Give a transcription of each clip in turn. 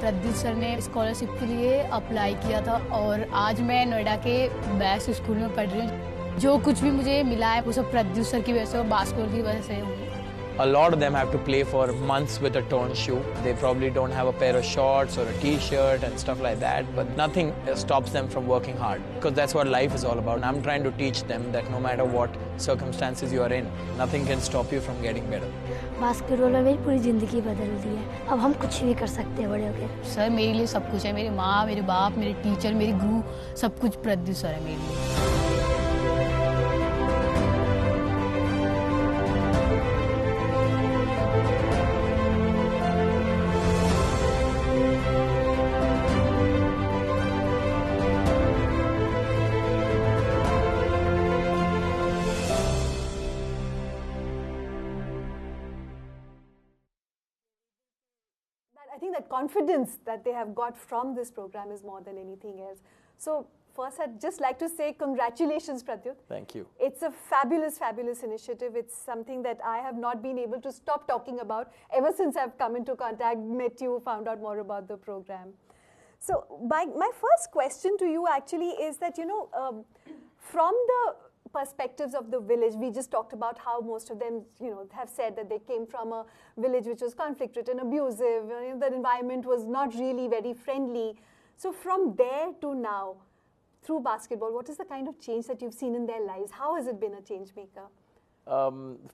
Pradyut sir ने scholarship के लिए अप्लाई किया था और आज मैं नोएडा के बेस्ट स्कूल में पढ़ रही हूँ। जो कुछ भी मुझे मिला है वो सब प्रद्युत सर की वजह से और बास्केटबॉल की वजह से हुई। A lot of them have to play for months with a torn shoe. They probably don't have a pair of shorts or a t-shirt and stuff like that, but nothing stops them from working hard because that's what life is all about. And I'm trying to teach them that no matter what circumstances you are in, nothing can stop you from getting better. Basketball ने मेरी पूरी ज़िंदगी बदल दी है। अब हम कुछ भी कर सकते हैं बड़े होकर। सर मेरे लिए सब कुछ है, मेरी माँ, मेरे बाप, मेरे टीचर, मेरी गुरु, सब कुछ प्रद्युत सर है मेरे लिए। I think that confidence that they have got from this program is more than anything else. So first, I'd just like to say congratulations, Pradyut. Thank you. It's a fabulous, fabulous initiative. It's something that I have not been able to stop talking about ever since I've come into contact, met you, found out more about the program. So my first question to you actually is that, from the perspectives of the village, we just talked about how most of them, have said that they came from a village which was conflict-ridden, abusive, the environment was not really very friendly. So from there to now, through basketball, what is the kind of change that you've seen in their lives? How has it been a change maker?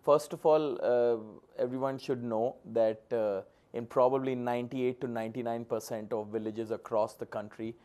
First of all, everyone should know that in probably 98 to 99% of villages across the country,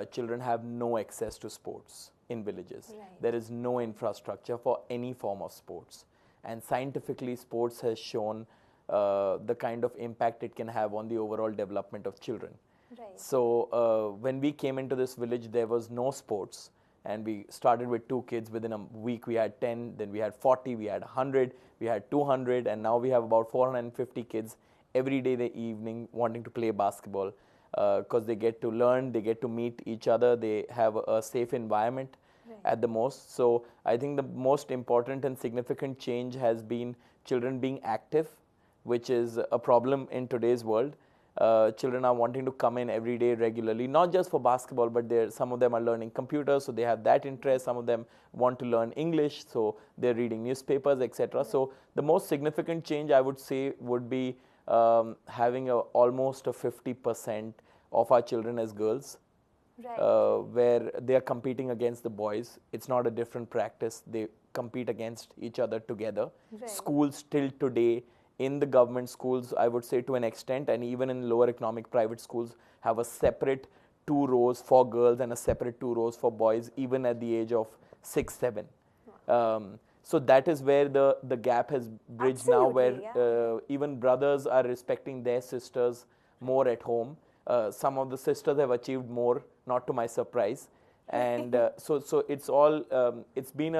children have no access to sports in villages. Right. There is no infrastructure for any form of sports. And scientifically, sports has shown the kind of impact it can have on the overall development of children. Right. So when we came into this village, there was no sports. And we started with 2 kids. Within a week, we had 10, then we had 40, we had 100, we had 200, and now we have about 450 kids every day, the evening, wanting to play basketball. Because they get to learn, they get to meet each other, they have a safe environment. Right. At the most. So I think the most important and significant change has been children being active, which is a problem in today's world. Children are wanting to come in every day regularly, not just for basketball, but some of them are learning computers, so they have that interest. Some of them want to learn English, so they're reading newspapers, etc. Right. So the most significant change I would say would be having almost a 50% of our children as girls. Right. Where they are competing against the boys. It's not a different practice. They compete against each other together. Right. Schools till today, in the government schools, I would say to an extent, and even in lower economic private schools, have a separate 2 rows for girls and a separate 2 rows for boys, even at the age of 6, 7. Wow. So that is where the gap has bridged. Absolutely, now, where yeah. Even brothers are respecting their sisters more at home. Some of the sisters have achieved more, not to my surprise, and so it's all it's been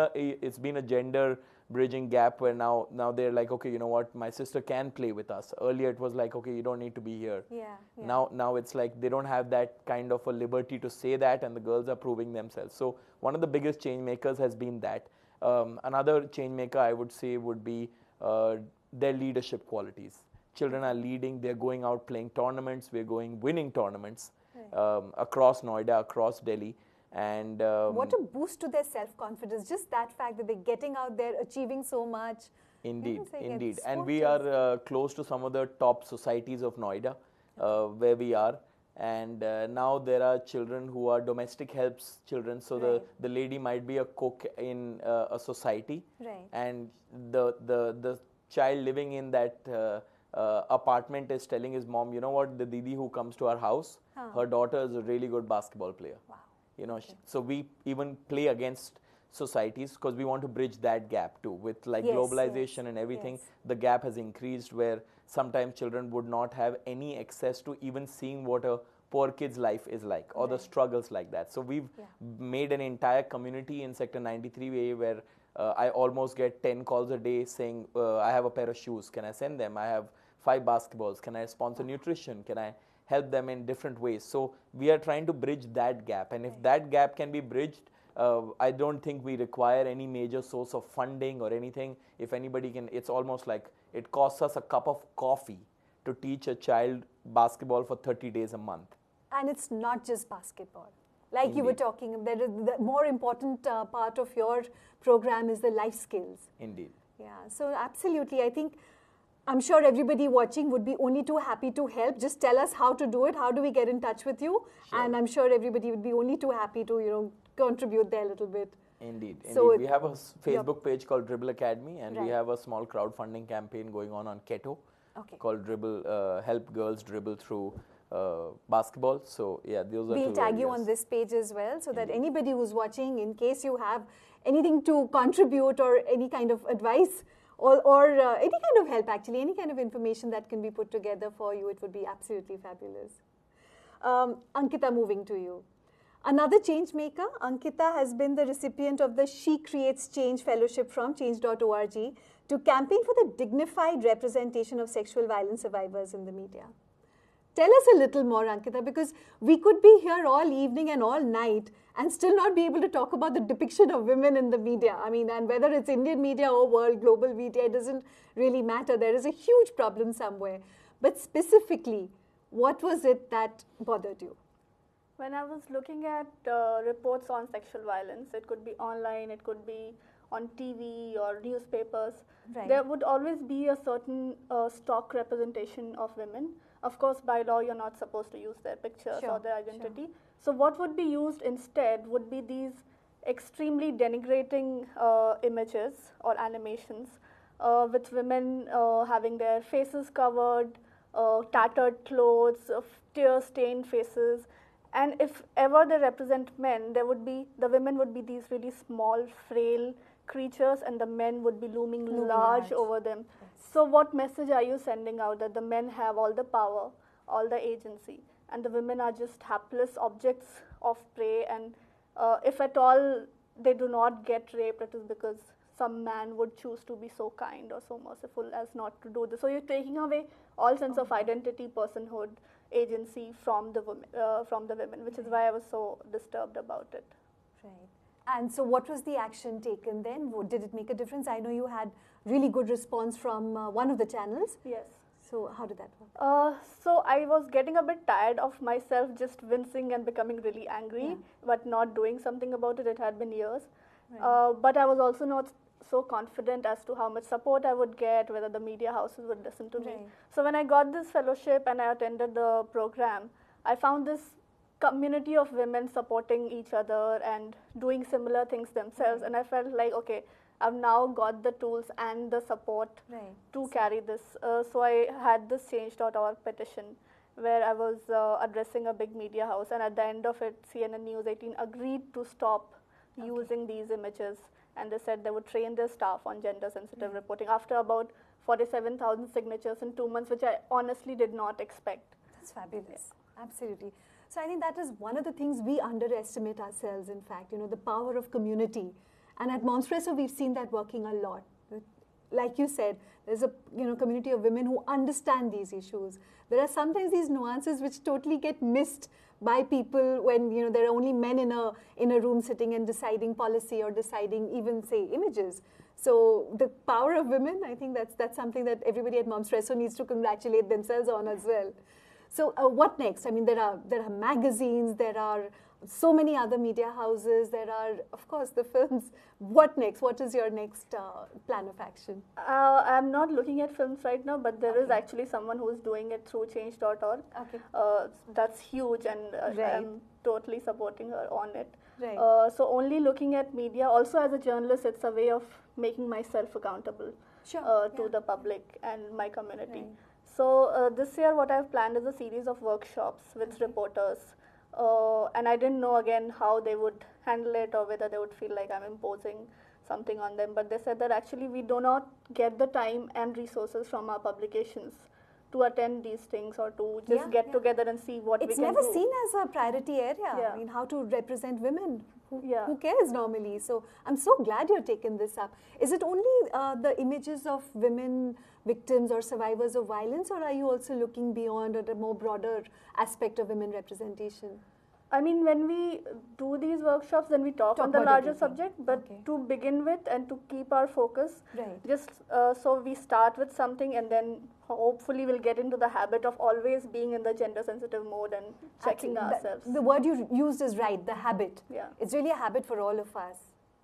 a gender bridging gap where now they're like, okay, you know what, my sister can play with us. Earlier it was like, okay, you don't need to be here. Yeah, yeah. Now it's like they don't have that kind of a liberty to say that, and the girls are proving themselves. So one of the biggest change makers has been that. Another change maker I would say would be their leadership qualities. Children are leading, they're going out playing tournaments, winning tournaments. Right. Across Noida, across Delhi. And what a boost to their self-confidence, just that fact that they're getting out there, achieving so much. Indeed, indeed. And we are close to some of the top societies of Noida, where we are. And now there are children who are domestic helps children. So right. the lady might be a cook in a society. Right. And the child living in that apartment is telling his mom, you know what, the Didi who comes to our house, her daughter is a really good basketball player. Wow. Okay. So we even play against societies because we want to bridge that gap too. With like yes, globalization yes, and everything, yes. The gap has increased where sometimes children would not have any access to even seeing what a poor kid's life is like or right. The struggles like that. So we've made an entire community in Sector 93 where I almost get 10 calls a day saying, I have a pair of shoes, can I send them? I have 5 basketballs, can I sponsor nutrition? Can I help them in different ways? So we are trying to bridge that gap, and if that gap can be bridged, I don't think we require any major source of funding or anything. If anybody can, it's almost like it costs us a cup of coffee to teach a child basketball for 30 days a month. And it's not just basketball. Like you were Indeed. talking, there is the more important part of your program is the life skills. Indeed. Yeah, so absolutely. I think, I'm sure everybody watching would be only too happy to help. Just tell us how to do it. How do we get in touch with you? Sure. And I'm sure everybody would be only too happy to, contribute there a little bit. Indeed. So we have a Facebook page called Dribble Academy, and we Right. have a small crowdfunding campaign going on Keto Okay. called Dribble, Help Girls Dribble Through Basketball. So yeah, those are We'll two tag you areas. on this page as well, so that Indeed. anybody who's watching, in case you have anything to contribute or any kind of advice or any kind of help, actually, any kind of information that can be put together for you, it would be absolutely fabulous. Ankita, moving to you. Another change maker, Ankita has been the recipient of the She Creates Change Fellowship from change.org to campaign for the dignified representation of sexual violence survivors in the media. Tell us a little more, Ankita, because we could be here all evening and all night and still not be able to talk about the depiction of women in the media. I mean, and whether it's Indian media or world, global media, it doesn't really matter. There is a huge problem somewhere. But specifically, what was it that bothered you? When I was looking at reports on sexual violence, it could be online, it could be on TV or newspapers, Right. there would always be a certain stock representation of women. Of course, by law, you're not supposed to use their pictures Sure, or their identity. So what would be used instead would be these extremely denigrating images or animations with women having their faces covered, tattered clothes, tear-stained faces. And if ever they represent men, the women would be these really small, frail creatures, and the men would be looming large over them. So what message are you sending out, that the men have all the power, all the agency, and the women are just hapless objects of prey, and if at all they do not get raped, it is because some man would choose to be so kind or so merciful as not to do this. So you're taking away all sense of identity, personhood, agency from the women, which is why I was so disturbed about it. Right. And so what was the action taken then? Did it make a difference? I know you had really good response from one of the channels. Yes. So how did that work? So I was getting a bit tired of myself just wincing and becoming really angry, but not doing something about it. It had been years. Right. But I was also not so confident as to how much support I would get, whether the media houses would listen to me. Right. So when I got this fellowship and I attended the program, I found this community of women supporting each other and doing similar things themselves. And I felt like, okay, I've now got the tools and the support to carry this. So I had this change.org petition where I was addressing a big media house, and at the end of it, CNN News 18 agreed to stop using these images, and they said they would train their staff on gender-sensitive reporting after about 47,000 signatures in 2 months, which I honestly did not expect. That's fabulous. Absolutely. So I think that is one of the things we underestimate ourselves, in fact, the power of community. And at Momspresso, we've seen that working a lot. Like you said, there's a community of women who understand these issues. There are sometimes these nuances which totally get missed by people when there are only men in a room sitting and deciding policy or deciding even, say, images. So the power of women, I think that's something that everybody at Momspresso needs to congratulate themselves on as well. So what next? I mean, there are magazines, there are so many other media houses, there are, of course, the films. What next? What is your next plan of action? I'm not looking at films right now, but there is actually someone who's doing it through change.org. Okay. That's huge, and Right. I'm totally supporting her on it. Right. So only looking at media, also as a journalist, it's a way of making myself accountable to the public and my community. Right. So this year what I've planned is a series of workshops with reporters. And I didn't know again how they would handle it or whether they would feel like I'm imposing something on them. But they said that actually we do not get the time and resources from our publications to attend these things or to just get together and see what we can do. It's never seen as a priority area. Yeah. I mean, how to represent women. Yeah. Who cares normally? So I'm so glad you're taken this up. Is it only the images of women victims or survivors of violence, or are you also looking beyond at a more broader aspect of women representation? I mean, when we do these workshops, then we talk on the about larger everything. subject, but Okay. to begin with and to keep our focus, Right. just so we start with something and then hopefully we'll get into the habit of always being in the gender sensitive mode and checking Absolutely. ourselves. The word you used is right, the habit. Yeah. It's really a habit for all of us.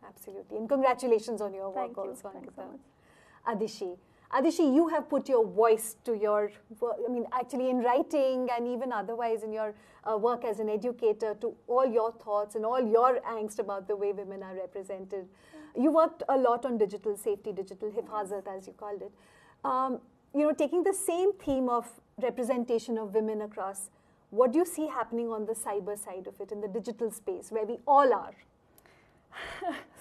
Absolutely. And congratulations on your work Thank you. also, Thanks so Ankita. much. Adishi. Adishi, you have put your voice to your work, I mean, actually in writing and even otherwise in your work as an educator, to all your thoughts and all your angst about the way women are represented. You worked a lot on digital safety, digital hifazat, as you called it. Taking the same theme of representation of women across, what do you see happening on the cyber side of it, in the digital space, where we all are?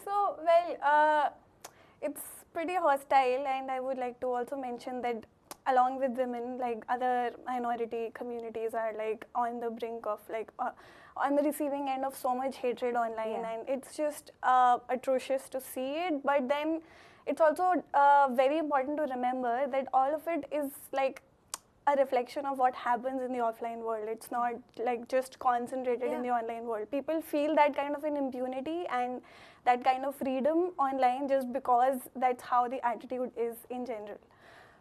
So, well, it's pretty hostile, and I would like to also mention that along with women, like other minority communities are like on the brink of like on the receiving end of so much hatred online, and it's just atrocious to see it. But then it's also very important to remember that all of it is like a reflection of what happens in the offline world. It's not like just concentrated in the online world. People feel that kind of an impunity and that kind of freedom online just because that's how the attitude is in general.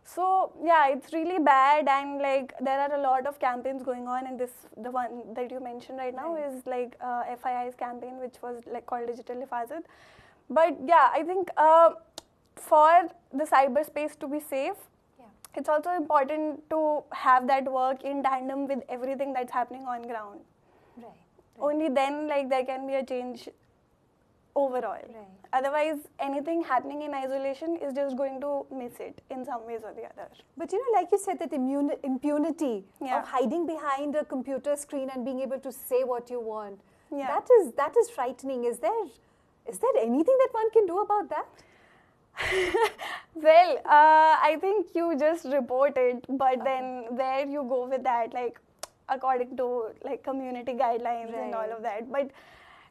So yeah, it's really bad, and like there are a lot of campaigns going on, and the one that you mentioned right now is like FII's campaign, which was like called Digital Hifazat. But yeah, I think for the cyberspace to be safe, it's also important to have that work in tandem with everything that's happening on ground. Right. Only then like there can be a change overall. Right. Otherwise, anything happening in isolation is just going to miss it in some ways or the other. But like you said, that impunity of hiding behind a computer screen and being able to say what you want, that is frightening. Is there anything that one can do about that? Well, I think you just report it, but then where you go with that, like according to like community guidelines and all of that. But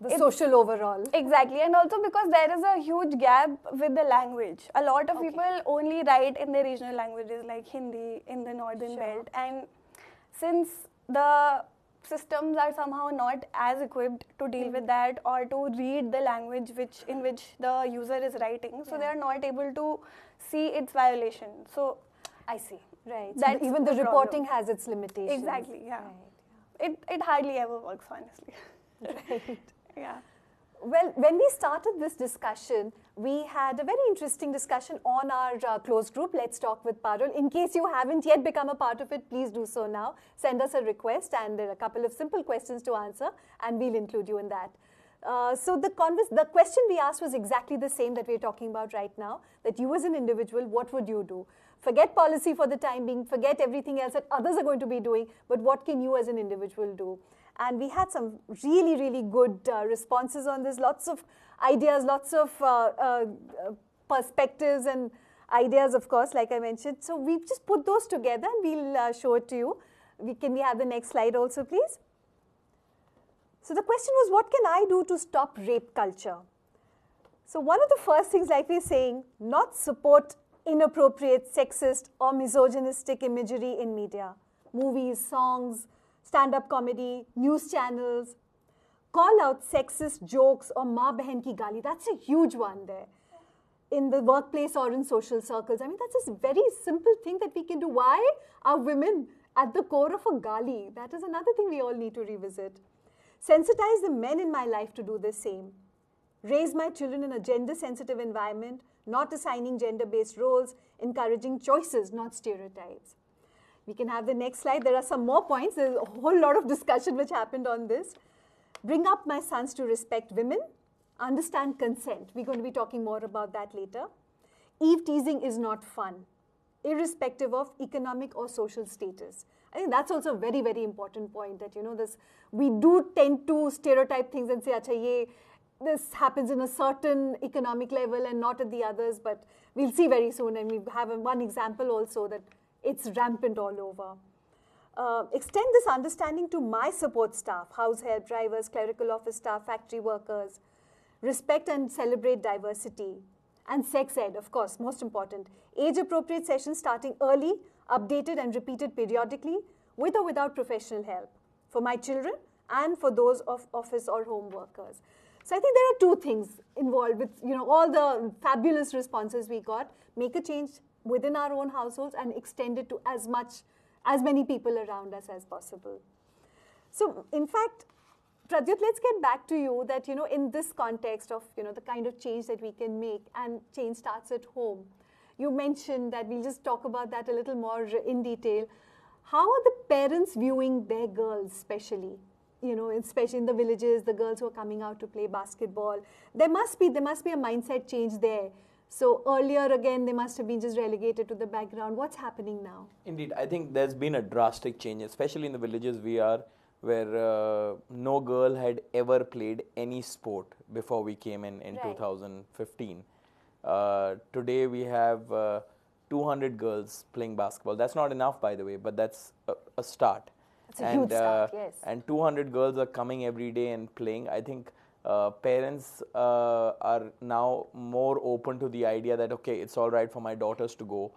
the social overall. Exactly, and also because there is a huge gap with the language. A lot of people only write in their regional languages like Hindi in the northern belt, and since the systems are somehow not as equipped to deal with that or to read the language in which the user is writing, so they are not able to see its violation. So I see. Right. That's so even the reporting has its limitations. Exactly. Yeah. Right. It hardly ever works, honestly. Right. Yeah. Well, when we started this discussion, we had a very interesting discussion on our closed group, Let's Talk with Parul. In case you haven't yet become a part of it, please do so now. Send us a request, and there are a couple of simple questions to answer, and we'll include you in that. So the question we asked was exactly the same that we're talking about right now, that you as an individual, what would you do? Forget policy for the time being, forget everything else that others are going to be doing, but what can you as an individual do? And we had some really, really good responses on this, lots of ideas, lots of perspectives and ideas, of course, like I mentioned. So we've just put those together, and we'll show it to you. Can we have the next slide also, please? So the question was, what can I do to stop rape culture? So one of the first things, like we're saying, not support inappropriate, sexist or misogynistic imagery in media, movies, songs, stand-up comedy, news channels. Call out sexist jokes or maa behan ki gali. That's a huge one there. In the workplace or in social circles. I mean, that's a very simple thing that we can do. Why are women at the core of a gali? That is another thing we all need to revisit. Sensitize the men in my life to do the same. Raise my children in a gender-sensitive environment, not assigning gender-based roles, encouraging choices, not stereotypes. We can have the next slide. There are some more points. There's a whole lot of discussion which happened on this. Bring up my sons to respect women. Understand consent. We're going to be talking more about that later. Eve teasing is not fun, irrespective of economic or social status. I think that's also a very, very important point that, we do tend to stereotype things and say, acha, this happens in a certain economic level and not at the others, but we'll see very soon, and we have one example also that it's rampant all over. Extend this understanding to my support staff, house help, drivers, clerical office staff, factory workers. Respect and celebrate diversity. And sex ed, of course, most important. Age-appropriate sessions starting early, updated and repeated periodically, with or without professional help. For my children, and for those of office or home workers. So I think there are two things involved with, all the fabulous responses we got. Make a change within our own households and extend it to as many people around us as possible. So in fact, Pradyut, let's get back to you that, in this context of, the kind of change that we can make, and change starts at home. You mentioned that we'll just talk about that a little more in detail. How are the parents viewing their girls, especially in the villages, the girls who are coming out to play basketball? There must be a mindset change there. So earlier, again, they must have been just relegated to the background. What's happening now? Indeed, I think there's been a drastic change, especially in the villages where no girl had ever played any sport before we came in 2015. Today we have 200 girls playing basketball. That's not enough, by the way, but that's a start. It's a huge start, yes. And 200 girls are coming every day and playing. I think parents are now more open to the idea that, okay, it's all right for my daughters to go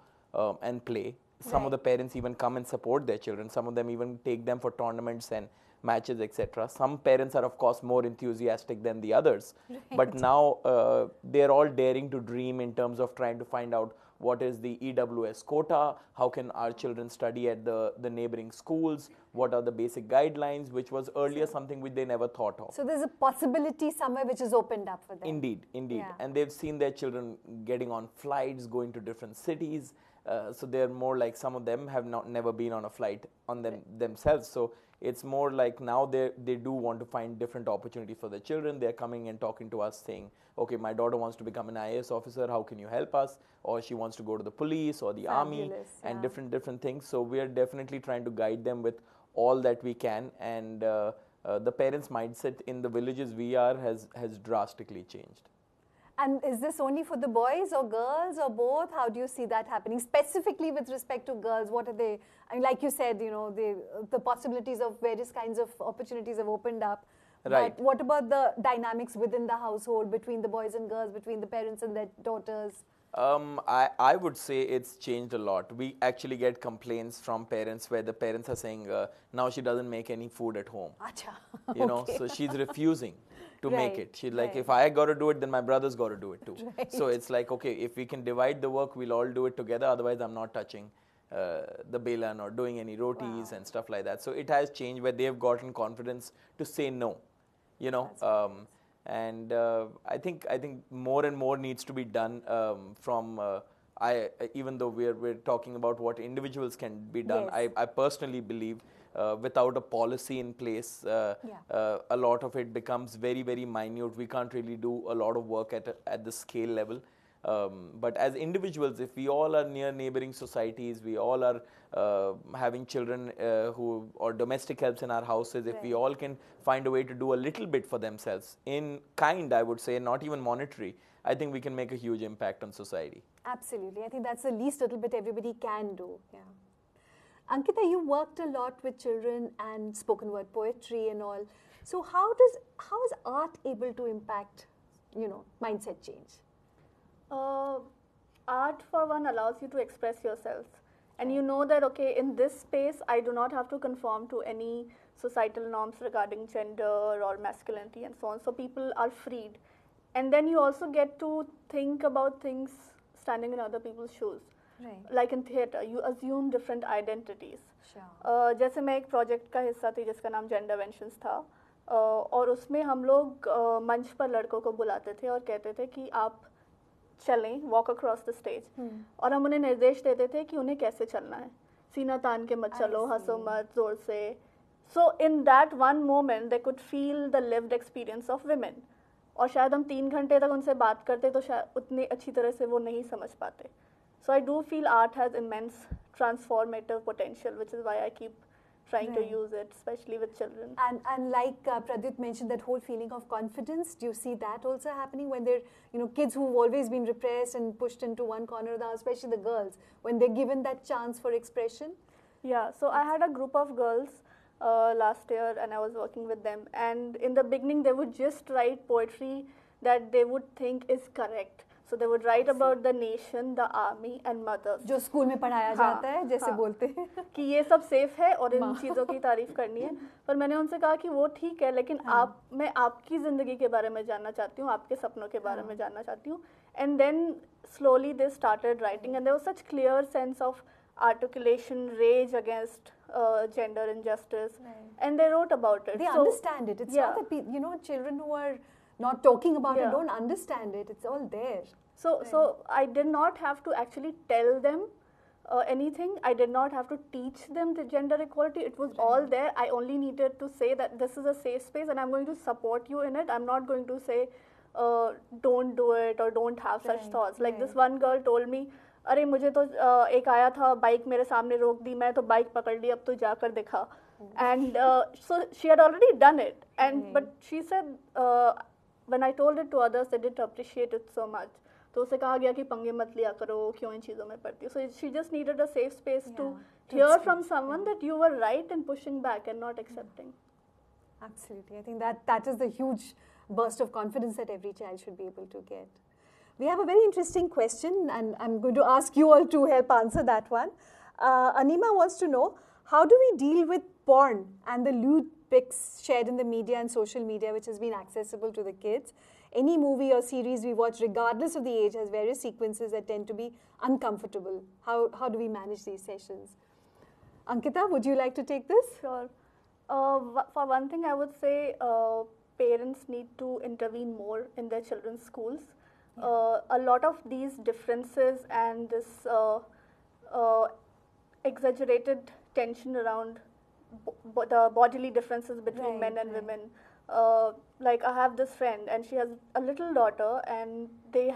and play. Some of the parents even come and support their children. Some of them even take them for tournaments and matches, etc. Some parents are, of course, more enthusiastic than the others. But now they're all daring to dream in terms of trying to find out what is the EWS quota, how can our children study at the neighboring schools, what are the basic guidelines, which was earlier something which they never thought of. So there's a possibility somewhere which is opened up for them. Indeed. Yeah. And they've seen their children getting on flights, going to different cities. So they're more like, some of them have never been on a flight on themselves. So it's more like now they do want to find different opportunities for their children. They're coming and talking to us saying, okay, my daughter wants to become an IAS officer, how can you help us? Or she wants to go to the police or the army and different things. So we're definitely trying to guide them with all that we can. And the parents' mindset in the villages we are has drastically changed. And is this only for the boys or girls or both? How do you see that happening? Specifically with respect to girls, what are they? I mean, like you said, the possibilities of various kinds of opportunities have opened up. Right. But what about the dynamics within the household, between the boys and girls, between the parents and their daughters? I would say it's changed a lot. We actually get complaints from parents where the parents are saying, now she doesn't make any food at home. Okay. So she's refusing to make it. She's like, if I got to do it, then my brother's got to do it too. So it's like, okay, if we can divide the work, we'll all do it together. Otherwise, I'm not touching the belan or doing any rotis and stuff like that. So it has changed where they've gotten confidence to say no, and I think more and more needs to be done from. Even though we're talking about what individuals can be done, I personally believe without a policy in place, a lot of it becomes very, very minute. We can't really do a lot of work at the scale level. But as individuals, if we all are near neighboring societies, we all are having children or domestic helps in our houses, if we all can find a way to do a little bit for themselves, in kind, I would say, not even monetary, I think we can make a huge impact on society. Absolutely. I think that's the least little bit everybody can do. Yeah. Ankita, you worked a lot with children and spoken word poetry and all. So how is art able to impact, mindset change? Art, for one, allows you to express yourself. And you know that, okay, in this space, I do not have to conform to any societal norms regarding gender or masculinity and so on. So people are freed. And then you also get to think about things standing in other people's shoes. Like in theatre, you assume different identities. जैसे मैं एक project का हिस्सा थी जिसका नाम जेंडरवेंशंस था, और उसमें हम लोग मंच पर लड़कों को बुलाते थे और कहते थे कि आप चलें, वॉक अक्रॉस द स्टेज, और हम उन्हें निर्देश देते थे कि उन्हें कैसे चलना है. सीना तान के मत चलो, हंसो मत जोर से. So in that one moment they could feel the lived experience of women. और शायद हम 3 घंटे तक उनसे बात करते तो शायद उतनी अच्छी तरह से वो नहीं समझ पाते. So I do feel art has immense transformative potential, which is why I keep trying to use it, especially with children. And like Pradyut mentioned, that whole feeling of confidence, do you see that also happening when they're, kids who've always been repressed and pushed into one corner of the house, especially the girls, when they're given that chance for expression? Yeah, so I had a group of girls last year and I was working with them, and in the beginning they would just write poetry that they would think is correct. So they would write about the nation, the army and mothers. जो school में पढ़ाया जाता है, जैसे बोलते हैं कि ये सब सेफ है और इन चीज़ों की तारीफ करनी है. पर मैंने उनसे कहा कि वो ठीक है, लेकिन मैं आपकी ज़िंदगी के बारे में जानना चाहती हूँ, आपके सपनों के बारे में जानना चाहती हूँ. And then slowly they started writing, and there was such clear sense of articulation, rage against gender injustice, and they wrote about it. They understand it. It's not that children who are not talking about it don't understand it. It's all there. So I did not have to actually tell them anything. I did not have to teach them the gender equality. It was all there. I only needed to say that this is a safe space and I'm going to support you in it. I'm not going to say don't do it or don't have such thoughts. Like this one girl told me, अरे मुझे तो एक आया था bike मेरे सामने रोक दी, मैं तो बाइक पकड़ ली, अब तो जाकर दिखा. And so she had already done it, and but she said when I told it to others, they didn't appreciate it so much. तो उसे कहा गया कि पंगे मत लिया करो, क्यों इन चीज़ों में पड़ती हो. So she just needed a safe space to hear from someone that you were right in pushing back and not accepting. Absolutely. I think that is the huge burst of confidence that every child should be able to get. We have a very interesting question, and I'm going to ask you all to help answer that one. Anima wants to know, how do we deal with porn and the lewd pics shared in the media and social media, which has been accessible to the kids? Any movie or series we watch, regardless of the age, has various sequences that tend to be uncomfortable. How do we manage these sessions? Ankita, would you like to take this? Sure. For one thing, I would say parents need to intervene more in their children's schools. A lot of these differences and this exaggerated tension around the bodily differences between men and women. Like I have this friend and she has a little daughter, and they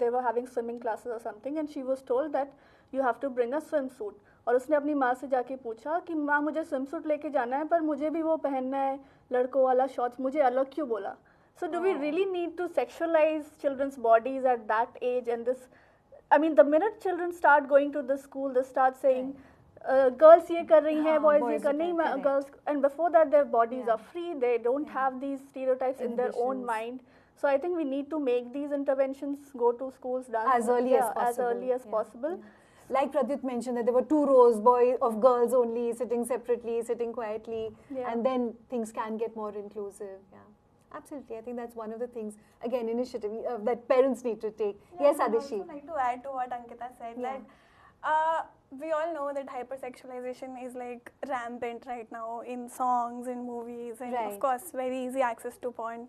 were having swimming classes or something, and she was told that you have to bring a swimsuit. और उसने अपनी माँ से जाके पूछा कि माँ मुझे swimsuit लेके जाना है, पर मुझे भी वो पहनना है लड़कों वाला शॉर्ट्स, मुझे अलग क्यों बोला? So do we really need to sexualize children's bodies at that age? And this, I mean, the minute children start going to the school, they start saying, girls ये कर रही हैं, boys ये कर नहीं, girls, and before that their bodies are free, they don't have these stereotypes in their own mind. So I think we need to make these interventions go to schools as early as possible. Like Pradyut mentioned, that there were 2 rows of girls only, sitting separately, sitting quietly, and then things can get more inclusive. Yeah. Absolutely, I think that's one of the things, again, initiative that parents need to take. Yes, Adishi. I would also like to add to what Ankita said, that we all know that hypersexualization is like rampant right now in songs, in movies, and of course very easy access to porn.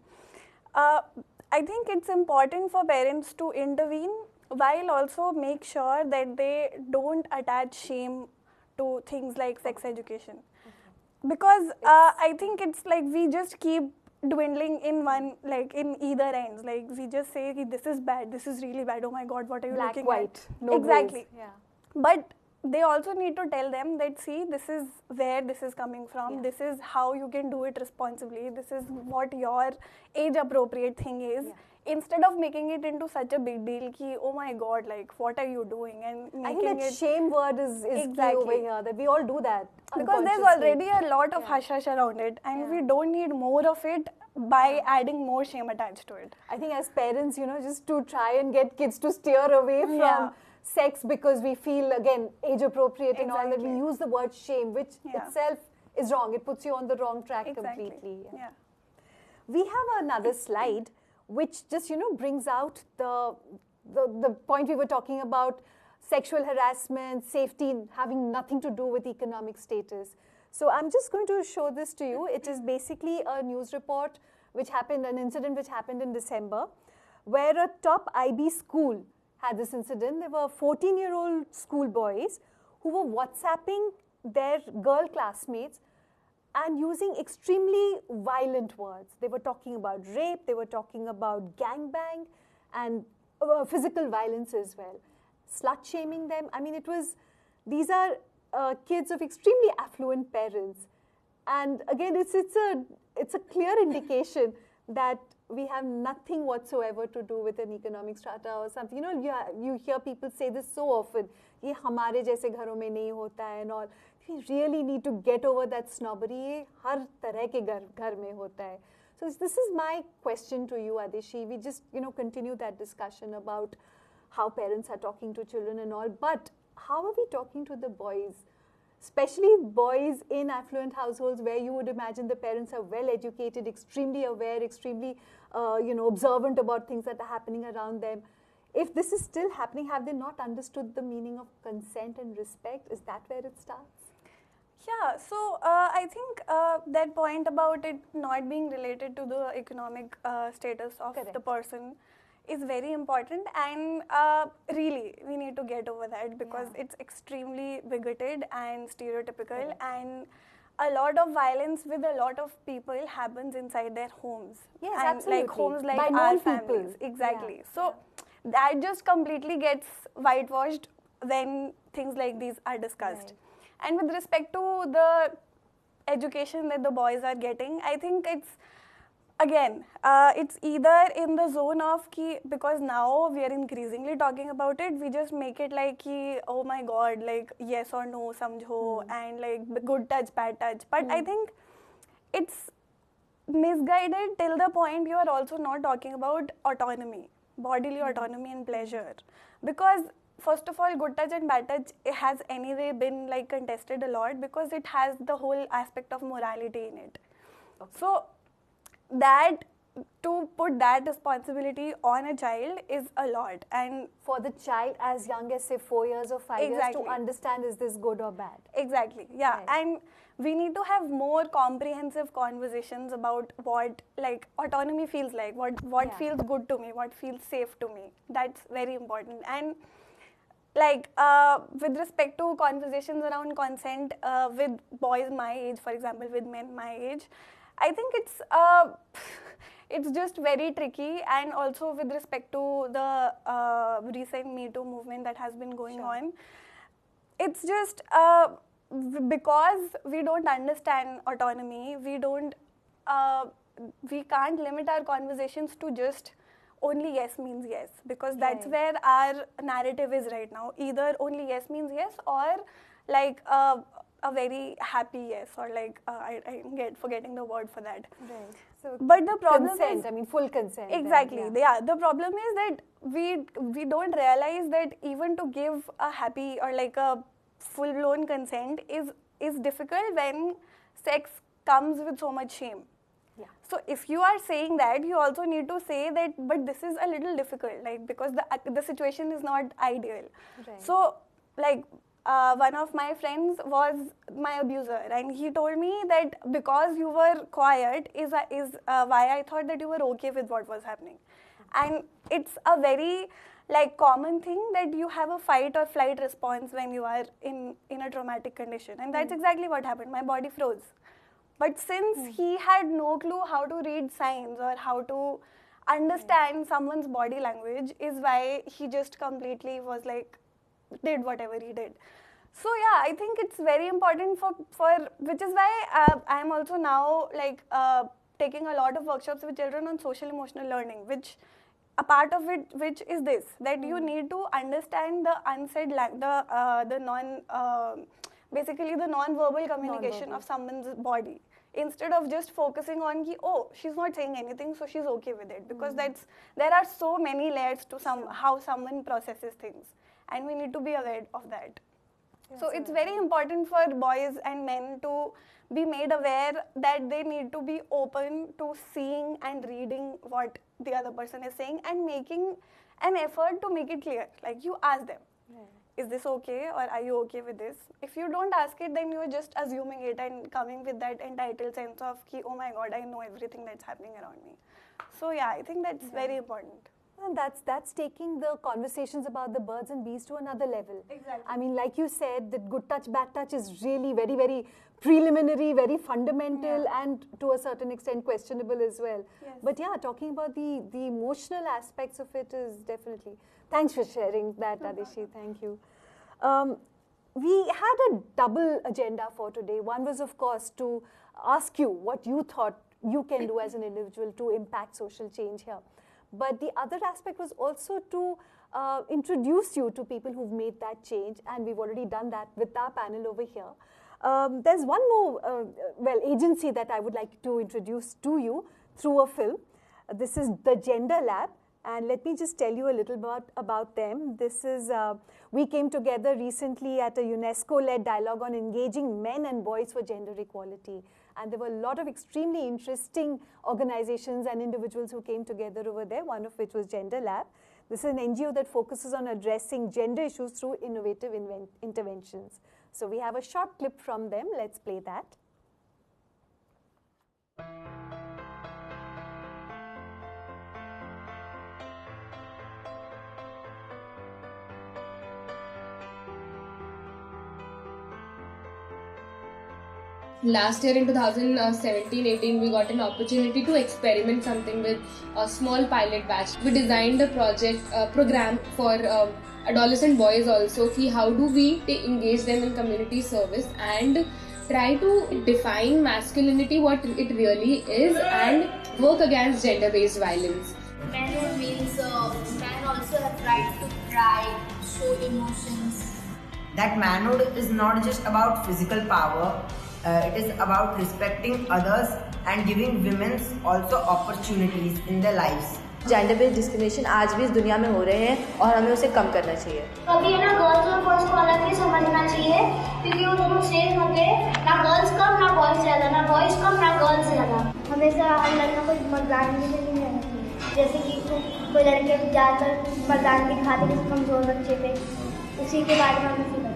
I think it's important for parents to intervene while also make sure that they don't attach shame to things like sex education. Because I think it's like we just keep dwindling in one, like in either ends. Like we just say this is bad, this is really bad, oh my god, what are you looking white, at? No exactly. Grays. But they also need to tell them that, see, this is where this is coming from, this is how you can do it responsibly, this is what your age appropriate thing is. Instead of making it into such a big deal ki, oh my god, like what are you doing, and I think that shame word is key over here, that we all do that because there's already a lot of hush hush around it, and we don't need more of it by adding more shame attached to it. I think as parents, just to try and get kids to steer away from sex, because we feel, again, age appropriate and all, that we use the word shame, which itself is wrong. It puts you on the wrong track completely. We have another slide which just brings out the point we were talking about, sexual harassment, safety having nothing to do with economic status. So I'm just going to show this to you. It is basically a news report which happened, an incident which happened in December, where a top IB school had this incident. There were 14-year-old schoolboys who were WhatsApping their girl classmates and using extremely violent words. They were talking about rape, they were talking about gangbang and physical violence as well. Slut shaming them. I mean, these are kids of extremely affluent parents. And again, it's a clear indication that we have nothing whatsoever to do with an economic strata or something. You hear people say this so often, ये हमारे जैसे घरों में नहीं होता है and all. We really need to get over that snobbery. ये हर तरह के घर में होता है. So this is my question to you, Adishi. We just, continue that discussion about how parents are talking to children and all, but how are we talking to the boys? Especially boys in affluent households where you would imagine the parents are well educated, extremely aware, extremely, observant about things that are happening around them. If this is still happening, have they not understood the meaning of consent and respect? Is that where it starts? Yeah, so I think that point about it not being related to the economic status of Correct. the person is very important, and really we need to get over that because it's extremely bigoted and stereotypical, and a lot of violence with a lot of people happens inside their homes. Yes, and absolutely. like homes like By our known families. people. Exactly. Yeah. So that just completely gets whitewashed when things like these are discussed. Right. And with respect to the education that the boys are getting, I think it's, again, it's either in the zone of because now we are increasingly talking about it, we just make it like oh my god, like yes or no, samjho, and like good touch, bad touch. But I think it's misguided till the point you are also not talking about autonomy, bodily autonomy and pleasure. Because first of all, good touch and bad touch has anyway been like contested a lot because it has the whole aspect of morality in it. Okay. So that to put that responsibility on a child is a lot, and for the child as young as say 4 years or 5 years to understand is this good or bad. Exactly, yeah. Right. And we need to have more comprehensive conversations about what like autonomy feels like, what feels good to me, what feels safe to me. That's very important. And like with respect to conversations around consent with boys my age, for example, with men my age, I think it's just very tricky. And also with respect to the recent Me Too movement that has been going on, it's just because we don't understand autonomy, we can't limit our conversations to just only yes means yes, because that's where our narrative is right now. Either only yes means yes, or like a very happy yes, or like I'm forgetting the word for that. Right. So but the problem consent, is, full consent. Exactly. Then, the problem is that we don't realize that even to give a happy or like a full-blown consent is difficult when sex comes with so much shame. Yeah. So if you are saying that, you also need to say that, but this is a little difficult, like because the situation is not ideal. Right. So like one of my friends was my abuser, and he told me that because you were quiet is why I thought that you were okay with what was happening. And it's a very like common thing that you have a fight or flight response when you are in a traumatic condition, and that's exactly what happened. My body froze. But since he had no clue how to read signs or how to understand someone's body language, is why he just completely was like, did whatever he did. So yeah, I think it's very important for which is why I'm also now like taking a lot of workshops with children on social emotional learning, which a part of it, which is this, that you need to understand the unsaid basically the non-verbal communication of someone's body, instead of just focusing on she's not saying anything, so she's okay with it, because there are so many layers to how someone processes things, and we need to be aware of that. So it's very important for boys and men to be made aware that they need to be open to seeing and reading what the other person is saying and making an effort to make it clear. Like you ask them, is this okay, or are you okay with this? If you don't ask it, then you're just assuming it and coming with that entitled sense of oh my god, I know everything that's happening around me. So yeah, I think that's very important. And that's taking the conversations about the birds and bees to another level. Exactly. I mean, like you said, that good touch, bad touch is really very, very preliminary, very fundamental, and to a certain extent questionable as well. Yes. But yeah, talking about the emotional aspects of it is definitely. Thanks for sharing that, Adishi. Thank you. We had a double agenda for today. One was, of course, to ask you what you thought you can do as an individual to impact social change here. But the other aspect was also to introduce you to people who've made that change, and we've already done that with our panel over here. There's one more agency that I would like to introduce to you. through a film. This is the Gender Lab. And let me just tell you a little bit about them. This is, we came together recently at a UNESCO-led dialogue on engaging men and boys for gender equality. And there were a lot of extremely interesting organizations and individuals who came together over there, one of which was Gender Lab. This is an NGO that focuses on addressing gender issues through innovative interventions. So we have a short clip from them. Let's play that. Last year in 2017-18, we got an opportunity to experiment something with a small pilot batch. We designed a program for adolescent boys also. How do we engage them in community service and try to define masculinity, what it really is, and work against gender-based violence. Manhood means man also have right to cry, show emotions. That manhood is not just about physical power. It is about respecting others and giving women also opportunities in their lives. Gender based discrimination आज भी इस दुनिया में हो रहे हैं और हमें उसे कम करना चाहिए। कभी ना गर्ल्स और बॉयज को अलग ही समझना चाहिए, क्योंकि वो दोनों सेम होते हैं। ना गर्ल्स कम ना बॉयज ज्यादा, ना बॉयज कम ना गर्ल्स ज्यादा। हमेशा लड़कियों को मर्दानगी में नहीं रहना चाहिए। जैसे कि कोई लड़के ज़्यादातर मर्दानगी दिखाते हैं कमजोर बच्चे पे, उसी के बारे में हमें सीखना।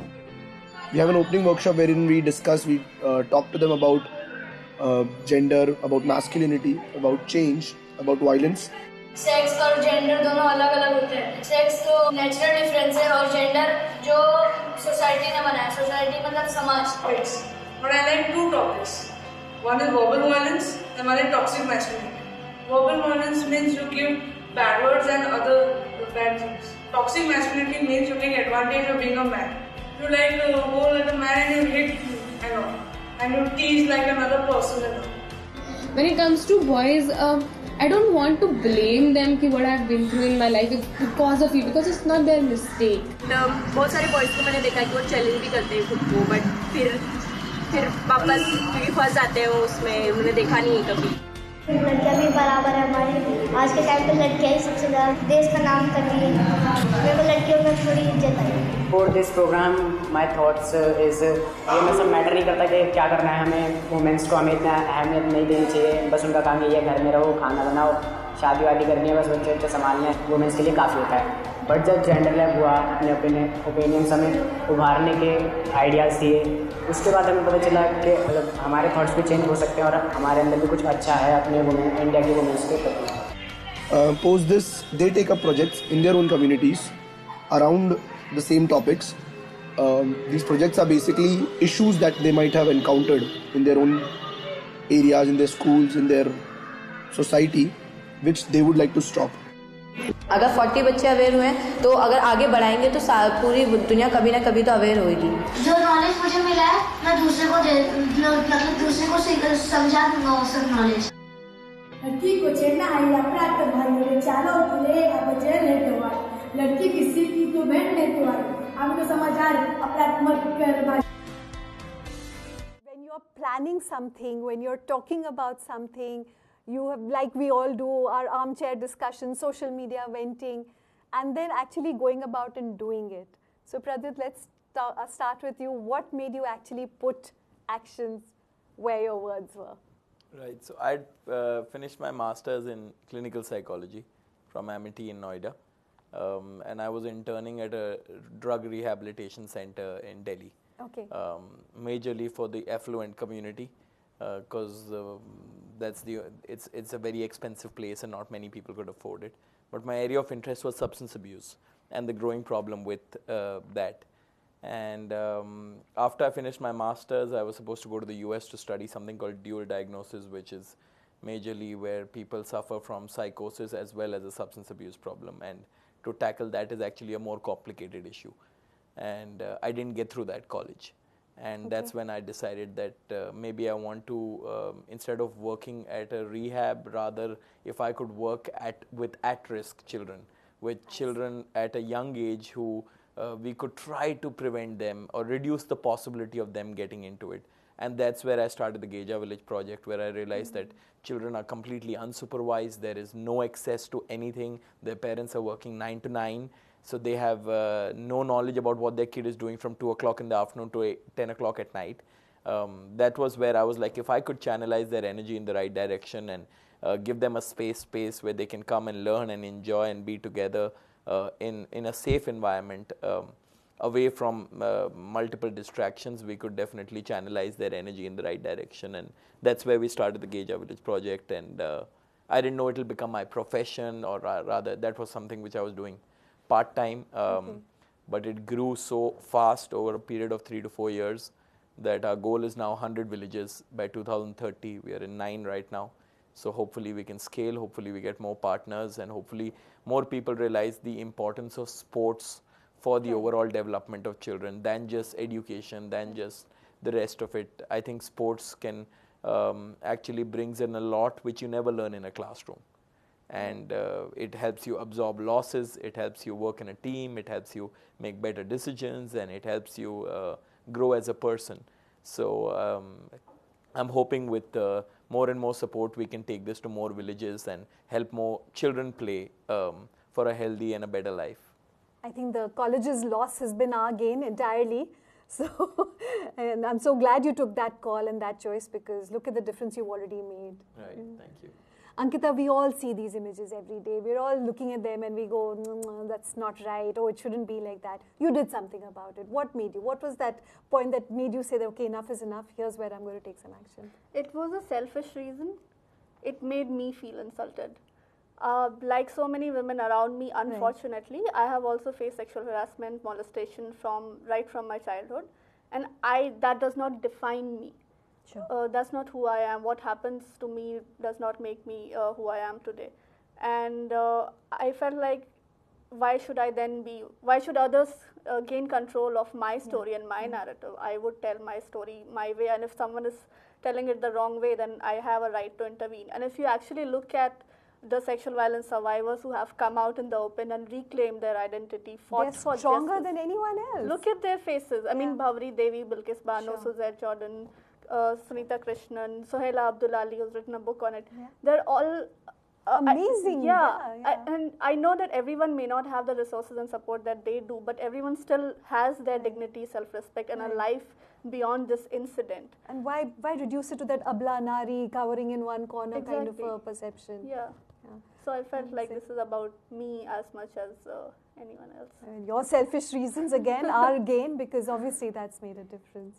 We have an opening workshop wherein we discuss, we talk to them about gender, about masculinity, about change, about violence. Sex और जेंडर दोनों अलग अलग होते हैं। सेक्स तो नेचुरल डिफरेंस है और जेंडर जो सोसाइटी ने बनाया, सोसाइटी मतलब समाज। But I like two topics. One is verbal violence and one is toxic masculinity. Verbal violence means you give bad words and other bad things. Toxic masculinity means you take advantage of being a man. You like go like a man and you hit and all, and you tease like another person and all. When it comes to boys, I don't want to blame them कि what I've been through in my life because of you, because it's not their mistake. बहुत सारे boys को मैंने देखा है कि वो challenge भी करते हैं खुद को, बट फिर वापस क्योंकि फंस जाते हैं उसमें, उन्होंने देखा नहीं है कभी। लड़कियाँ भी बराबर है हमारी। आज के टाइम पे लड़कियाँ ही सबसे ज़्यादा देश का नाम कर रही है। मेरे को लड़कियों में थोड़ी इज्जत है। For this program, my thoughts is ये मैं सब मैटर नहीं करता कि क्या करना है हमें, वुमेंस को हमें इतना अहमियत नहीं देनी चाहिए। बस उनका काम ये है घर में रहो, खाना बनाओ, शादी वादी करनी है, बस बच्चे बच्चे संभालने हैं, वुमेंस के लिए काफ़ी होता है। बट जब जेंडर लैब हुआ, अपने ओपिनियंस हमें उभारने के आइडियाज़ दिए, उसके बाद हमें पता चला कि मतलब हमारे थॉट्स भी चेंज हो सकते हैं और हमारे अंदर भी कुछ अच्छा है अपने वुमेन, इंडिया की वुमेंस के प्रति। Post this, they take up projects in their own communities around the same topics. These projects are basically issues that they might have encountered in their own areas, in their schools, in their society, which they would like to stop. अगर 40 बच्चे aware हुए तो अगर आगे बढ़ाएंगे तो पूरी दुनिया कभी ना कभी तो अवेयर होगी। जो नॉलेज मुझे मिला है मैं दूसरे को समझा दूंगा वो सब नॉलेज। लड़की को छेड़ना है अपराध तो भाई चालो खुले अब जेल है तो लड़की किसी की तो बहन है तो अब तो समझदार अपराध मत कर भाई। When you're planning something, when you're talking about something, you have, like we all do, our armchair discussion, social media venting, and then actually going about and doing it. So Pradyut, let's start with you. What made you actually put actions where your words were? Right, so I finished my master's in clinical psychology from MIT in Noida, and I was interning at a drug rehabilitation center in Delhi. Okay. Majorly for the affluent community, because it's a very expensive place and not many people could afford it. But my area of interest was substance abuse and the growing problem with that. And after I finished my master's, I was supposed to go to the US to study something called dual diagnosis, which is majorly where people suffer from psychosis as well as a substance abuse problem. And to tackle that is actually a more complicated issue. And I didn't get through that college. And that's when I decided that maybe I want to, instead of working at a rehab, rather if I could work with at-risk children, with children at a young age who we could try to prevent them or reduce the possibility of them getting into it. And that's where I started the Geja Village project, where I realized that children are completely unsupervised. There is no access to anything. Their parents are working 9 to 9. So they have no knowledge about what their kid is doing from 2 o'clock in the afternoon to 10 o'clock at night. That was where I was like, if I could channelize their energy in the right direction and give them a space where they can come and learn and enjoy and be together in a safe environment, away from multiple distractions, we could definitely channelize their energy in the right direction. And that's where we started the Geja Village project. And I didn't know it will become my profession, or rather that was something which I was doing part-time. But it grew so fast over a period of 3 to 4 years that our goal is now 100 villages by 2030. We are in 9 right now. So hopefully we can scale, hopefully we get more partners, and hopefully more people realize the importance of sports for the overall development of children than just education, than just the rest of it. I think sports can actually brings in a lot which you never learn in a classroom. And it helps you absorb losses, it helps you work in a team, it helps you make better decisions, and it helps you grow as a person. So I'm hoping with more and more support we can take this to more villages and help more children play for a healthy and a better life. I think the college's loss has been our gain entirely. So, and I'm so glad you took that call and that choice, because look at the difference you've already made. Right, thank you. Ankita, we all see these images every day. We're all looking at them and we go, that's not right, oh, it shouldn't be like that. You did something about it. What made you? What was that point that made you say that, okay, enough is enough, here's where I'm going to take some action? It was a selfish reason. It made me feel insulted. Like so many women around me, unfortunately, I have also faced sexual harassment, molestation right from my childhood. And that does not define me. Sure. That's not who I am. What happens to me does not make me who I am today. And I felt like, why should others gain control of my story and my narrative? I would tell my story my way, and if someone is telling it the wrong way, then I have a right to intervene. And if you actually look at the sexual violence survivors who have come out in the open and reclaimed their identity, fought for justice. They're stronger than anyone else. Look at their faces. I mean, Bhavri Devi, Bilkis Bano, Suzette Jordan, Sunita Krishnan, Sohaila Abdul Ali, who's written a book on it. Yeah. They're all amazing. And I know that everyone may not have the resources and support that they do, but everyone still has their dignity, self-respect, and a life beyond this incident. And why reduce it to that abla nari cowering in one corner kind of a perception? Yeah. So I felt like this is about me as much as anyone else. Your selfish reasons again are gain, because obviously that's made a difference.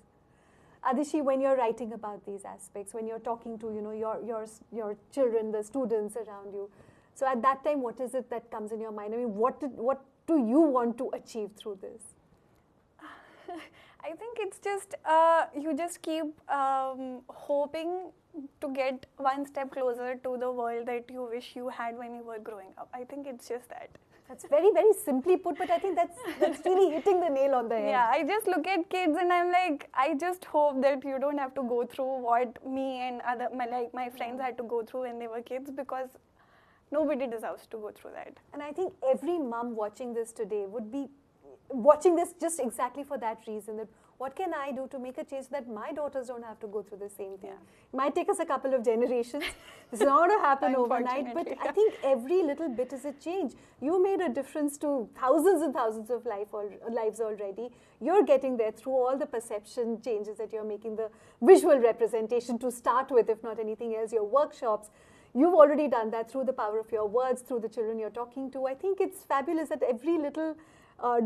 Adishi, when you're writing about these aspects, when you're talking to your children, the students around you, so at that time, what is it that comes in your mind? I mean, what do you want to achieve through this? I think it's just you just keep hoping to get one step closer to the world that you wish you had when you were growing up. I think it's just that. That's very, very simply put, but I think that's really hitting the nail on the head. Yeah, I just look at kids and I'm like, I just hope that you don't have to go through what me and my friends had to go through when they were kids, because nobody deserves to go through that. And I think every mom watching this today would be watching this just exactly for that reason, that what can I do to make a change so that my daughters don't have to go through the same thing? Yeah. It might take us a couple of generations. It's not going to happen overnight, but I think every little bit is a change. You made a difference to thousands and thousands of lives already. You're getting there through all the perception changes that you're making, the visual representation to start with, if not anything else, your workshops. You've already done that through the power of your words, through the children you're talking to. I think it's fabulous that every little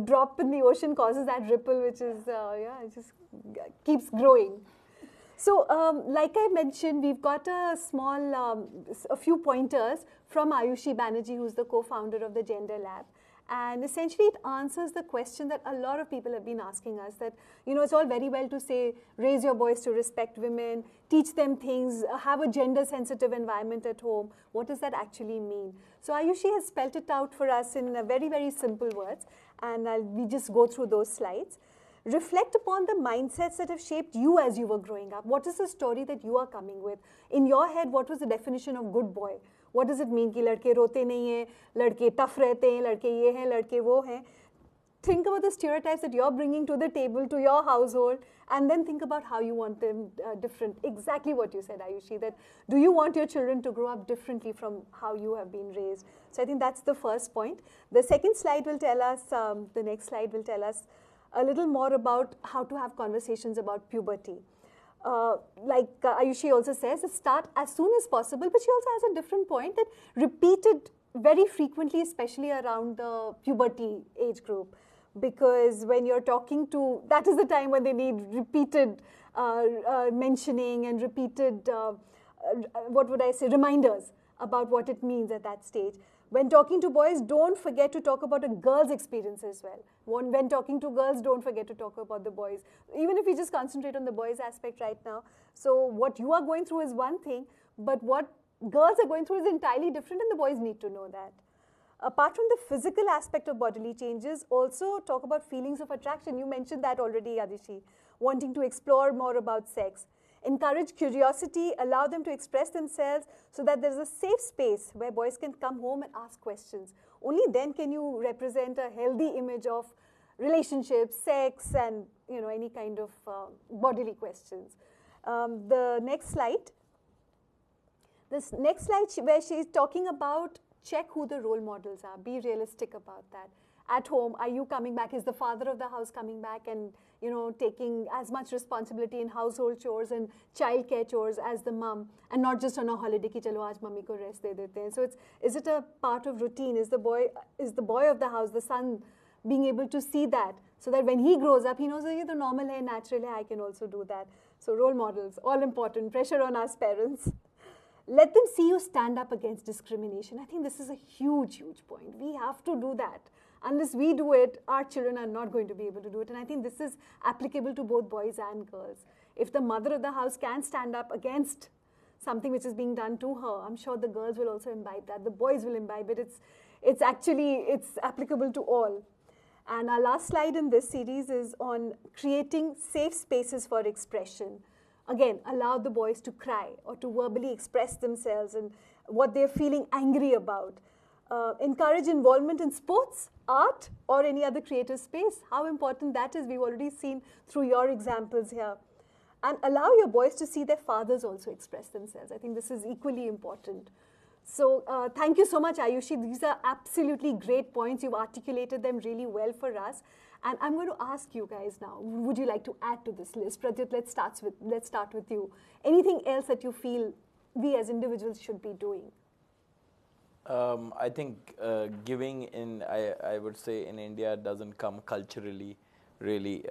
drop in the ocean causes that ripple, which is, it just keeps growing. So, like I mentioned, we've got a small, a few pointers from Ayushi Banerjee, who's the co-founder of the Gender Lab. And essentially, it answers the question that a lot of people have been asking us, that, it's all very well to say, raise your boys to respect women, teach them things, have a gender-sensitive environment at home. What does that actually mean? So Ayushi has spelled it out for us in very, very simple words, and we just go through those slides. Reflect upon the mindsets that have shaped you as you were growing up. What is the story that you are coming with? In your head, what was the definition of good boy? What does it mean कि लड़के रोते नहीं हैं, लड़के tough रहते हैं, लड़के ये हैं, लड़के वो हैं? think about the stereotypes that you're bringing to the table, to your household, and then think about how you want them different. Exactly what you said, Ayushi, that do you want your children to grow up differently from how you have been raised? So I think that's the first point. The second slide will tell us, the next slide will tell us a little more about how to have conversations about puberty. Like Ayushi also says, start as soon as possible, but she also has a different point that repeated very frequently, especially around the puberty age group, because when you're talking to, that is the time when they need repeated mentioning and repeated, what would I say, reminders about what it means at that stage. When talking to boys, don't forget to talk about a girl's experience as well. When talking to girls, don't forget to talk about the boys. Even if we just concentrate on the boys aspect right now. So what you are going through is one thing, but what girls are going through is entirely different, and the boys need to know that. Apart from the physical aspect of bodily changes, also talk about feelings of attraction. You mentioned that already, Adishi. Wanting to explore more about sex. Encourage curiosity, allow them to express themselves so that there's a safe space where boys can come home and ask questions. Only then can you represent a healthy image of relationships, sex, and any kind of bodily questions. The next slide. This next slide where she's talking about check who the role models are. Be realistic about that. At home, are you coming back? Is the father of the house coming back and taking as much responsibility in household chores and childcare chores as the mum, and not just on a holiday ki chalo aaj mummy ko rest de dete hain. So is it a part of routine? Is the boy of the house, the son, being able to see that so that when he grows up, he knows that the normal hai, natural hai, I can also do that. So role models, all important. Pressure on us parents. Let them see you stand up against discrimination. I think this is a huge, huge point. We have to do that. Unless we do it, our children are not going to be able to do it. And I think this is applicable to both boys and girls. If the mother of the house can stand up against something which is being done to her, I'm sure the girls will also imbibe that. The boys will imbibe it. It's applicable to all. And our last slide in this series is on creating safe spaces for expression. Again, allow the boys to cry or to verbally express themselves and what they're feeling angry about. Encourage involvement in sports, art, or any other creative space. How important that is, we've already seen through your examples here. And allow your boys to see their fathers also express themselves. I think this is equally important. So thank you so much, Ayushi. These are absolutely great points. You've articulated them really well for us. And I'm going to ask you guys now, would you like to add to this list? Pradyut, let's start with you. Anything else that you feel we as individuals should be doing? I think giving I would say in India doesn't come culturally really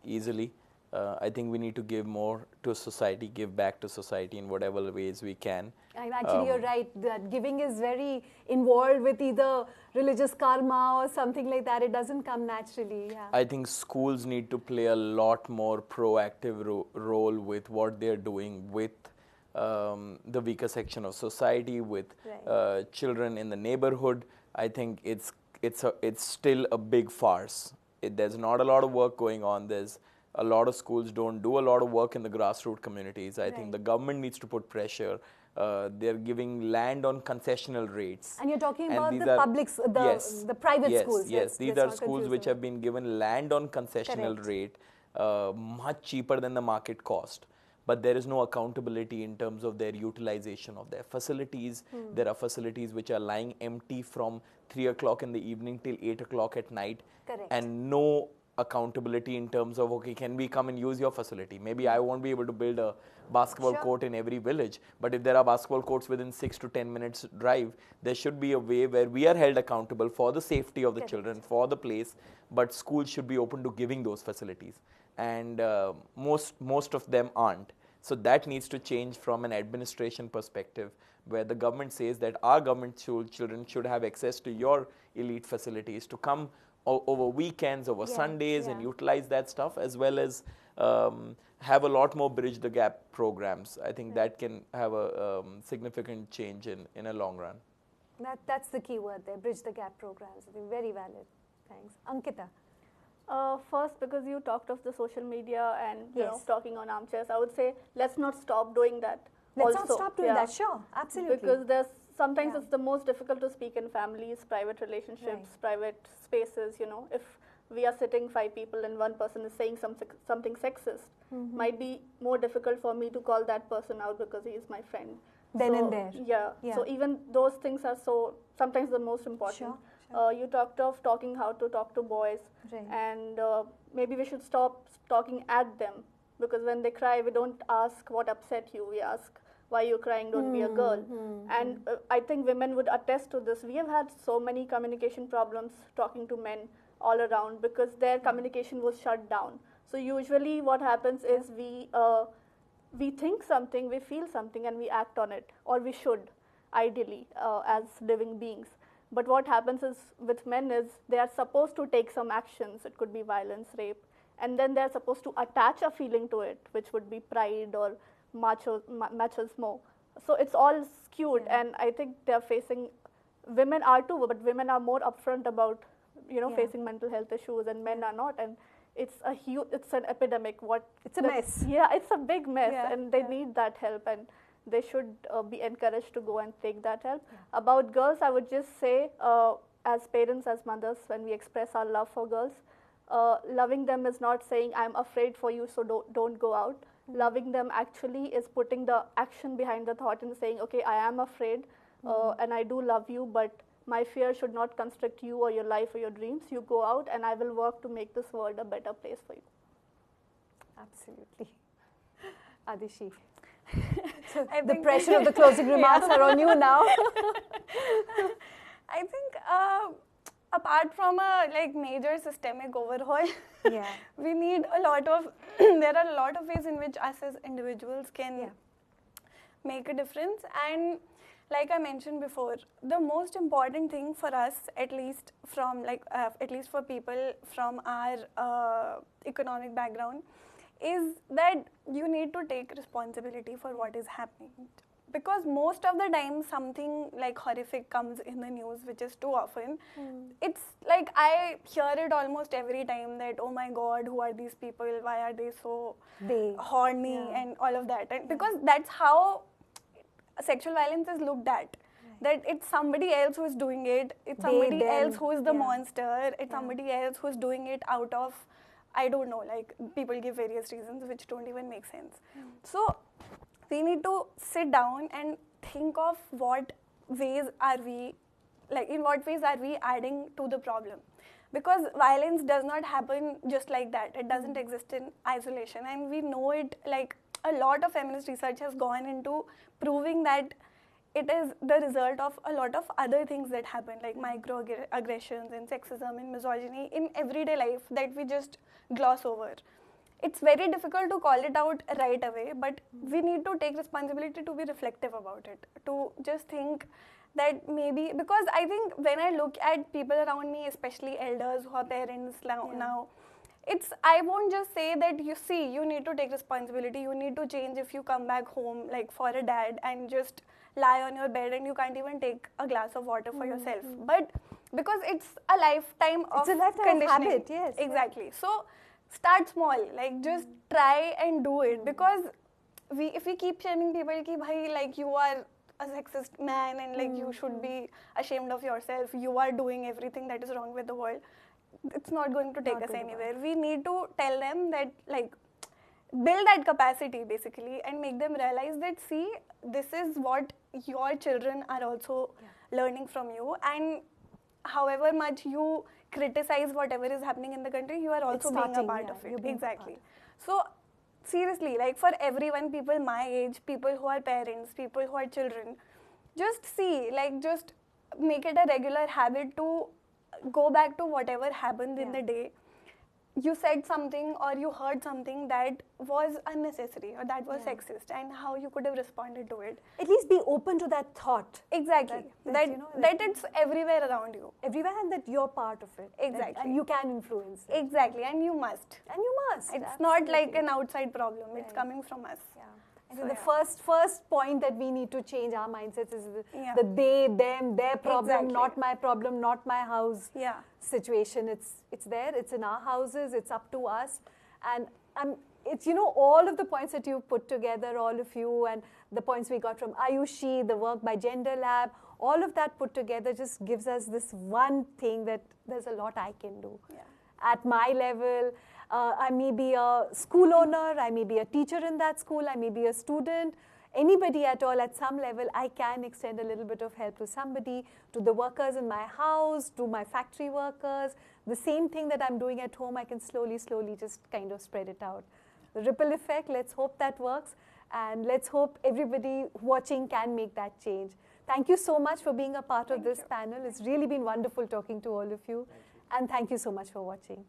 easily. I think we need to give more to society, give back to society in whatever ways we can. And actually, you're right, that giving is very involved with either religious karma or something like that. It doesn't come naturally. Yeah. I think schools need to play a lot more proactive role with what they're doing with the weaker section of society, with children in the neighborhood. I think it's still a big farce. There's not a lot of work going on. There's a lot of schools don't do a lot of work in the grassroots communities. I think the government needs to put pressure. They're giving land on concessional rates. And you're talking about the publics, the private schools. Yes, these are schools which have been given land on concessional rate, much cheaper than the market cost. But there is no accountability in terms of their utilization of their facilities. There are facilities which are lying empty from 3 o'clock in the evening till 8 o'clock at night. And no accountability in terms of, okay, can we come and use your facility? Maybe I won't be able to build a basketball court in every village, but if there are basketball courts within 6 to 10 minutes drive, there should be a way where we are held accountable for the safety of the children, for the place, but schools should be open to giving those facilities. And most of them aren't. So that needs to change from an administration perspective, where the government says that our government children should have access to your elite facilities to come over weekends, over Sundays, and utilize that stuff, as well as have a lot more bridge the gap programs. I think that can have a significant change in a long run. That's the key word there, bridge the gap programs. I think very valid. Thanks. Ankita. First, because you talked of the social media and you know, talking on armchairs, I would say let's not stop doing that. Let's not stop doing that, sure, absolutely. Because there's sometimes it's the most difficult to speak in families, private relationships, private spaces, you know. If we are sitting 5 people and one person is saying something sexist, might be more difficult for me to call that person out because he is my friend. Then and there. Yeah. So even those things are sometimes the most important. You talked of how to talk to boys, and maybe we should stop talking at them, because when they cry, we don't ask what upset you. We ask, why you're crying, don't be a girl. And I think women would attest to this. We have had so many communication problems talking to men all around because their communication was shut down. So usually what happens is we think something, we feel something, and we act on it, or we should, ideally, as living beings. But what happens is with men is they are supposed to take some actions. It could be violence, rape, and then they're supposed to attach a feeling to it, which would be pride or machismo. So it's all skewed, and I think they're facing, women are too, but women are more upfront about, facing mental health issues, and men are not, and it's an epidemic. It's a mess. Yeah, it's a big mess, and they need that help, and they should be encouraged to go and take that help. About girls, I would just say, as parents, as mothers, when we express our love for girls, loving them is not saying, I'm afraid for you, so don't go out. Loving them actually is putting the action behind the thought and saying, okay, I am afraid, and I do love you, but my fear should not constrict you or your life or your dreams. You go out, and I will work to make this world a better place for you. Absolutely. Adishi. So the pressure of the closing remarks are on you now. I think apart from a major systemic overhaul, we need a lot of, there are a lot of ways in which us as individuals can make a difference. And like I mentioned before, the most important thing for us, at least from at least for people from our economic background, is that you need to take responsibility for what is happening. Because most of the time something horrific comes in the news, which is too often. It's I hear it almost every time that, oh my God, who are these people? Why are they so horny and all of that? And because that's how sexual violence is looked at. That it's somebody else who is doing it. It's somebody else who is the monster. It's somebody else who is doing it out of, I don't know, people give various reasons which don't even make sense. So we need to sit down and think of what ways are we, in what ways are we adding to the problem. Because violence does not happen just like that. It doesn't exist in isolation. And we know it, a lot of feminist research has gone into proving that it is the result of a lot of other things that happen, like microaggressions and sexism and misogyny in everyday life that we just gloss over. It's very difficult to call it out right away, but we need to take responsibility to be reflective about it, to just think that maybe, because I think when I look at people around me, especially elders who are parents now, I won't just say that, you need to take responsibility, you need to change if you come back home for a dad and just lie on your bed and you can't even take a glass of water for yourself. But because it's a lifetime of conditioning. Habit, yes. Exactly. So start small, just try and do it, because if we keep shaming people ki bhai, you are a sexist man and you should be ashamed of yourself, you are doing everything that is wrong with the world, it's not going to take us anywhere. We need to tell them that, build that capacity basically and make them realize that, see, this is what your children are also learning from you, and however much you criticize whatever is happening in the country, you are also being a part of it. Exactly. So seriously, for everyone, people my age, people who are parents, people who are children, just see, just make it a regular habit to go back to whatever happened in the day. You said something or you heard something that was unnecessary or that was sexist, and how you could have responded to it. At least be open to that thought. Exactly. That it's everywhere around you. Everywhere, and that you're part of it. Exactly. And you can influence it. Exactly, and you must. It's not like an outside problem. It's coming from us. I think the first point that we need to change our mindsets is the they, them, their problem, not my problem, not my house situation. It's there, it's in our houses, it's up to us. And it's, all of the points that you put together, all of you, and the points we got from Ayushi, the work by Gender Lab, all of that put together just gives us this one thing that there's a lot I can do. at my level. I may be a school owner, I may be a teacher in that school, I may be a student. Anybody at all at some level, I can extend a little bit of help to somebody, to the workers in my house, to my factory workers. The same thing that I'm doing at home, I can slowly just kind of spread it out. The ripple effect, let's hope that works. And let's hope everybody watching can make that change. Thank you so much for being a part of this panel. It's really been wonderful talking to all of you. And thank you so much for watching.